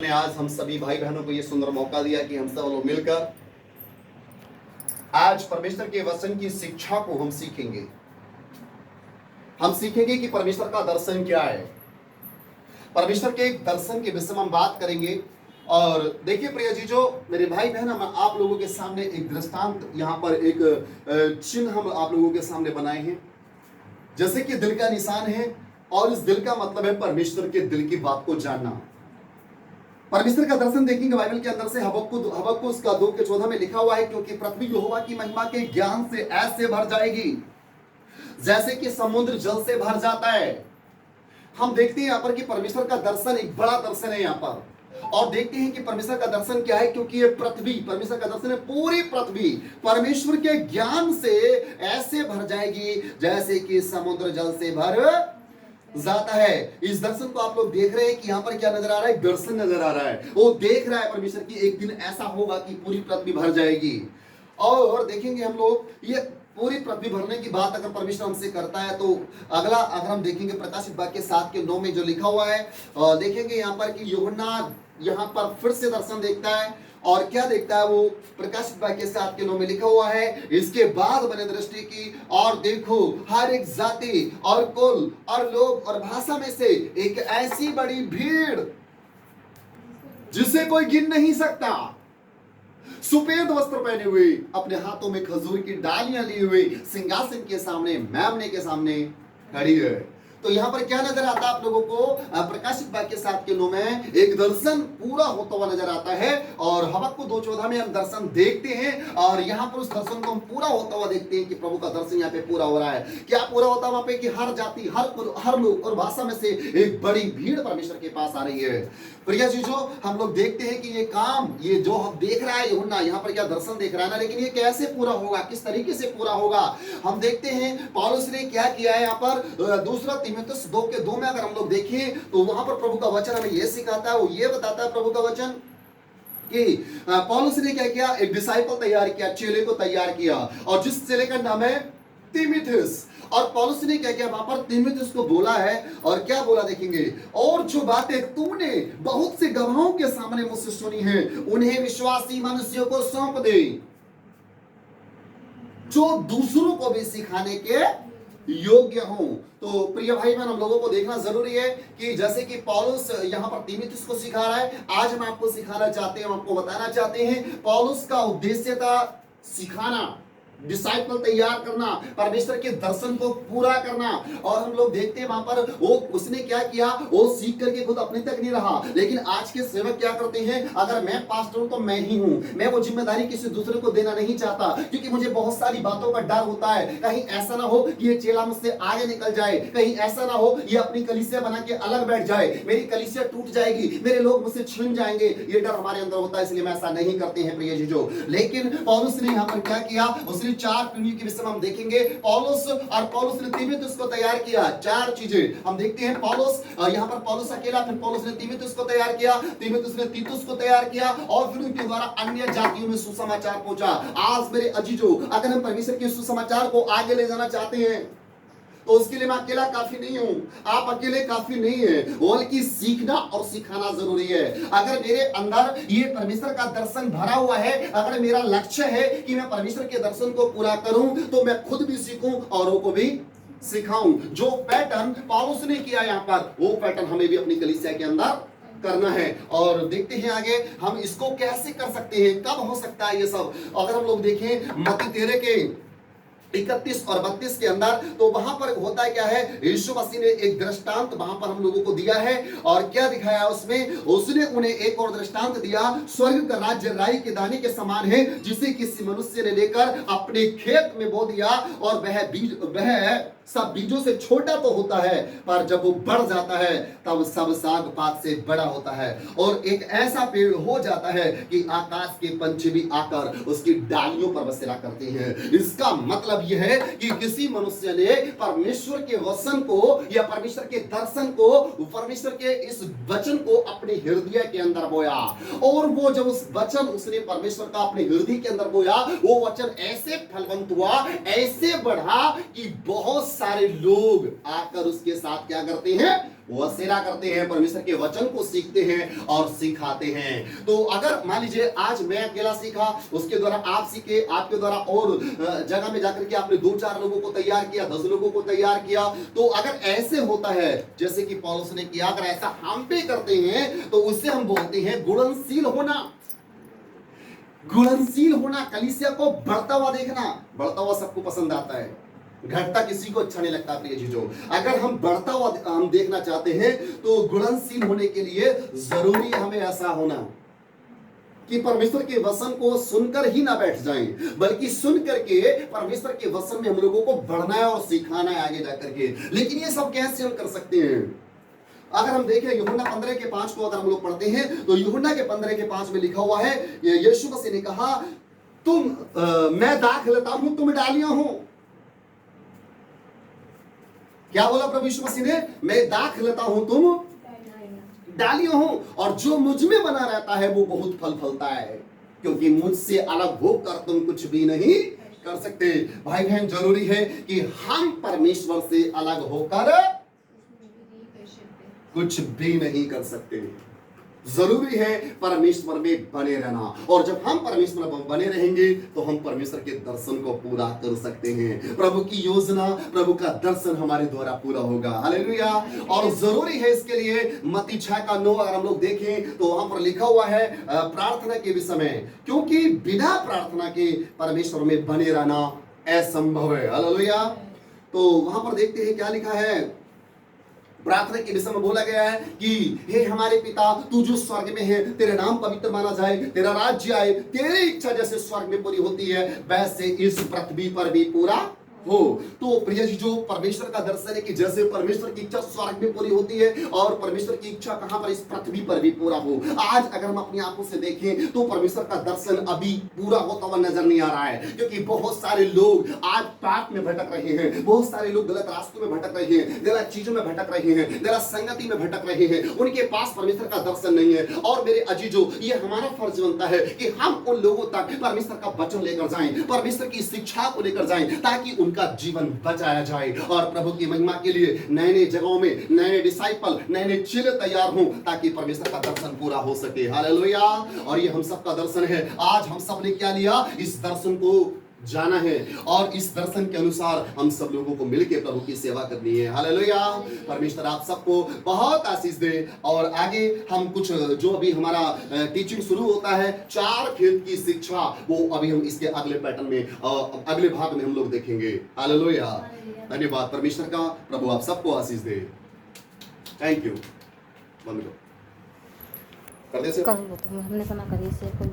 ने आज हम सभी भाई बहनों को ये सुंदर मौका दिया कि हम सब लोग मिलकर आज परमेश्वर के वचन की शिक्षा को हम सीखेंगे। हम सीखेंगे कि परमेश्वर का दर्शन क्या है। परमेश्वर के एक दर्शन के विषय में हम बात करेंगे। और देखिए प्रिय जी, जो मेरे भाई बहन, हम आप लोगों के सामने एक दृष्टांत, यहाँ पर एक चिन्ह हम आप लोगों के सामने बनाए हैं, जैसे कि दिल का निशान है। और इस दिल का मतलब है परमेश्वर के दिल की बात को जानना। परमेश्वर का दर्शन देखेंगे बाइबल के अंदर से हबक्कुक उसका 2:14 में लिखा हुआ है, क्योंकि पृथ्वी यहोवा की महिमा के ज्ञान से ऐसे भर जाएगी जैसे कि समुद्र जल से भर जाता है। हम देखते हैं यहाँ पर कि परमेश्वर का दर्शन एक बड़ा दर्शन है यहाँ पर। और देखते हैं कि परमेश्वर का दर्शन क्या है, क्योंकि ये पृथ्वी, परमेश्वर का दर्शन है पूरी पृथ्वी परमेश्वर के ज्ञान से ऐसे भर जाएगी जैसे कि समुद्र जल से भर जाता है। इस दर्शन को आप लोग देख रहे हैं कि यहाँ पर क्या नजर आ रहा है, दर्शन नजर आ रहा है। वो देख रहा है परमेश्वर की एक दिन ऐसा होगा कि पूरी पृथ्वी भर जाएगी। और देखेंगे हम लोग, ये पूरी पृथ्वी भरने की बात अगर परमेश्वर हमसे करता है तो अगला अगर हम देखेंगे प्रकाशित वाक्य 7:9 में जो लिखा हुआ है, देखेंगे यहाँ पर कि यूहन्ना यहाँ पर फिर से दर्शन देखता है। और क्या देखता है वो, प्रकाशित वाक्य 7:9 में लिखा हुआ है, इसके बाद मैंने दृष्टि की और देखो हर एक जाति और कुल और लोग और भाषा में से एक ऐसी बड़ी भीड़ जिसे कोई गिन नहीं सकता, सफेद वस्त्र पहने हुए, अपने हाथों में खजूर की डालियां लिए हुए, सिंहासन के सामने, मेमने के सामने खड़ी है। तो यहाँ पर क्या नजर आता है आप लोगों को, प्रकाशित वाक्य 7:9 में एक दर्शन पूरा होता हुआ नजर आता है। और हबक्कुक 2:14 में हम दर्शन देखते हैं और यहाँ पर उस दर्शन को हम पूरा होता हुआ देखते हैं कि प्रभु का दर्शन यहाँ पे पूरा हो रहा है। क्या पूरा होता है वहां पे कि हर जाति, हर लोग और भाषा में से एक बड़ी भीड़ परमेश्वर के पास आ रही है। प्रिय जी, जो हम लोग देखते हैं कि ये काम, ये जो हम देख रहा है यूहन्ना, यहाँ पर क्या दर्शन देख रहा है ना, लेकिन ये कैसे पूरा होगा, किस तरीके से पूरा होगा। हम देखते हैं पौलुस ने क्या किया है यहाँ पर, दूसरा तीमुथियुस 2:2 में अगर हम लोग देखें तो वहां पर प्रभु का वचन हमें यह सिखाता है, वो ये बताता है प्रभु का वचन कि पौलुस ने क्या किया, एक डिसाइपल तैयार किया, चेले को तैयार किया, और जिस चेले का नाम है तीमुथियुस। और पौलुस ने क्या किया, वहां पर तीमुथियुस को बोला है, और क्या बोला देखेंगे, और जो बातें तूने बहुत से गवाहों के सामने मुझसे सुनी है उन्हें विश्वासी मनुष्यों को सौंप दे, जो दूसरों को भी सिखाने के योग्य हो। तो प्रिय भाई बहन, हम लोगों को देखना जरूरी है कि जैसे कि पौलुस यहाँ पर तीमुथियुस को सिखा रहा है, आज हम आपको सिखाना चाहते हैं, हम आपको बताना चाहते हैं, पौलुस का उद्देश्य था सिखाना, डिसाइपल तैयार करना, परमेश्वर के दर्शन को पूरा करना। और हम लोग देखते हैं वहां पर वो उसने क्या किया, वो सीख करके खुद अपने तक नहीं रहा, लेकिन आज के सेवक क्या करते हैं, अगर मैं पास्टर हूं तो मैं ही हूं, मैं वो जिम्मेदारी किसी दूसरे को देना नहीं चाहता, क्योंकि मुझे बहुत सारी बातों का डर होता है, कहीं ऐसा ना हो कि ये चेला मुझसे आगे निकल जाए, कहीं ऐसा ना हो ये अपनी कलीसिया बना के अलग बैठ जाए, मेरी कलीसिया टूट जाएगी, मेरे लोग मुझसे छीन जाएंगे, ये डर हमारे अंदर होता है, इसलिए मैं ऐसा नहीं करते हैं प्रिय जीजो। लेकिन पौलुस ने यहाँ पर क्या किया, उसने 4 पीढ़ी के विषय में हम देखेंगे, पौलुस ने तीमुथियुस को तैयार किया। 4 चीजें हम देखते हैं, पौलुस यहाँ पर पौलुस अकेला, फिर पौलुस ने तीमुथियुस को तैयार किया, तीमुथियुस ने तीतुस को तैयार किया, और फिर उनके द्वारा अन्य जातियों में सुसमाचार पहुंचा। आज मेरे अजीजों, अगर हम परमेश्वर के सुसमाचार को आगे ले जाना चाहते हैं तो उसके लिए मैं अकेला काफी नहीं हूं, आप अकेले काफी नहीं है, बल्कि सीखना और सिखाना जरूरी है। अगर मेरे अंदर ये परमेश्वर का दर्शन भरा हुआ है, अगर मेरा लक्ष्य है कि मैं परमेश्वर के दर्शन को पूरा करूं, तो मैं खुद भी सीखूं औरों को भी सिखाऊं। जो पैटर्न पौलुस ने किया यहाँ पर, वो पैटर्न हमें भी अपनी कलीसिया के अंदर करना है। और देखते हैं आगे हम इसको कैसे कर सकते हैं, कब हो सकता है ये सब। अगर हम लोग देखें मत्ती 13 के 31 और 32 के अंदर, तो वहां पर होता है क्या है, यीशु मसीह ने एक दृष्टांत वहां पर हम लोगों को दिया है, और क्या दिखाया उसमें, उसने उन्हें एक और दृष्टांत दिया, स्वर्ग का राज्य राई के दाने के समान है, जिसे किसी मनुष्य ने लेकर अपने खेत में बो दिया, और वह सब बीजों से छोटा तो होता है, पर जब वो बढ़ जाता है तब सब साग पात से बड़ा होता है, और एक ऐसा पेड़ हो जाता है कि आकाश के पंछी भी आकर उसकी डालियों पर बसेरा करते हैं। इसका मतलब यह है कि किसी मनुष्य ने परमेश्वर के वचन को या परमेश्वर के दर्शन को, परमेश्वर के इस वचन को अपने हृदय के अंदर बोया, और वो जब उस वचन उसने परमेश्वर का अपने हृदय के अंदर बोया, वो वचन ऐसे फलवंत हुआ, ऐसे बढ़ा कि बहुत सारे लोग आकर उसके साथ क्या करते हैं, वो सेवा करते हैं, परमेश्वर के वचन को सीखते हैं और सिखाते हैं। तो अगर मान लीजिए आज मैं अकेला सीखा, उसके द्वारा आप सीखे, आपके द्वारा और जगह में जाकर के आपने 2-4 लोगों को तैयार किया, 10 लोगों को तैयार किया, तो अगर ऐसे होता है जैसे कि पौलुस ने किया, अगर ऐसा हम भी करते हैं तो उससे हम बोलते हैं गुणनशील होना। गुणनशील होना, कलीसिया को बढ़ता हुआ देखना। बढ़ता हुआ सबको पसंद आता है, घटता किसी को अच्छा नहीं लगता। प्रिय जीजो, अगर हम बढ़ता हुआ हम देखना चाहते हैं तो गुणनशील होने के लिए जरूरी हमें ऐसा होना कि परमेश्वर के वचन को सुनकर ही ना बैठ जाएं, बल्कि सुन करके परमेश्वर के वचन में हम लोगों को बढ़ना है और सिखाना है आगे जाकर के। लेकिन ये सब कैसे हम कर सकते हैं? अगर हम देखें यूहन्ना 15:5 को अगर हम लोग पढ़ते हैं तो यूहन्ना के 15:5 में लिखा हुआ है, यीशु मसीह ने कहा, मैं दाख लेता हूं, तुम डालियां हो। क्या बोला प्रभु यीशु मसीह ने? मैं दाख लेता हूं, तुम डालियां हो, और जो मुझ में बना रहता है वो बहुत फल फलता है, क्योंकि मुझसे अलग होकर तुम कुछ भी नहीं कर सकते। भाई बहन, जरूरी है कि हम परमेश्वर से अलग होकर कुछ भी नहीं कर सकते। जरूरी है परमेश्वर में बने रहना, और जब हम परमेश्वर में बने रहेंगे तो हम परमेश्वर के दर्शन को पूरा कर सकते हैं। प्रभु की योजना, प्रभु का दर्शन हमारे द्वारा पूरा होगा। हालेलुया। और जरूरी है इसके लिए मत्ती 6:9 अगर हम लोग देखें तो वहां पर लिखा हुआ है प्रार्थना के विषय में, क्योंकि बिना प्रार्थना के परमेश्वर में बने रहना असंभव है। हालेलुया। तो वहां पर देखते हैं क्या लिखा है, प्रार्थना के विषय में बोला गया है कि हे हमारे पिता, तू जो स्वर्ग में है, तेरा नाम पवित्र माना जाए, तेरा राज्य आए, तेरी इच्छा जैसे स्वर्ग में पूरी होती है वैसे इस पृथ्वी पर भी पूरा हो। तो प्रिय जी, जो परमेश्वर का दर्शन है कि जैसे परमेश्वर की इच्छा स्वर्ग में पूरी होती है और परमेश्वर की इच्छा कहां पर? इस पृथ्वी पर भी पूरा हो। आज अगर हम अपनी आंखों से देखें तो परमेश्वर का दर्शन अभी पूरा होता हुआ नजर नहीं आ रहा है, क्योंकि बहुत सारे लोग आज पाप में भटक रहे हैं, बहुत सारे लोग गलत रास्तों में भटक रहे हैं, गलत चीजों में भटक रहे हैं, गलत संगति में भटक रहे हैं, उनके पास परमेश्वर का दर्शन नहीं है। और मेरे अजीजों, ये हमारा फर्ज बनता है कि हम उन लोगों तक परमेश्वर का वचन लेकर जाएं, परमेश्वर की शिक्षा को लेकर जाएं, ताकि उनका जीवन बचाया जाए और प्रभु की महिमा के लिए नए नए जगहों में नए डिसाइपल, नए नए चेले तैयार हों, ताकि परमेश्वर का दर्शन पूरा हो सके। हालेलुया। और ये हम सबका दर्शन है। आज हम सब ने क्या लिया? इस दर्शन को जाना है, और इस दर्शन के अनुसार हम सब लोगों को मिलकर प्रभु की सेवा करनी है। हालेलुया। परमेश्वर आप सबको बहुत आशीष दे। और आगे हम कुछ जो अभी हमारा टीचिंग शुरू होता है 4 खेत की शिक्षा, वो अभी हम इसके अगले पैटर्न में अगले भाग में हम लोग देखेंगे। हालेलुया। धन्यवाद परमेश्वर का। प्रभु आप सबको आशीष दे। Thank you. बंद कर दे से हमने सुना करिए से कोई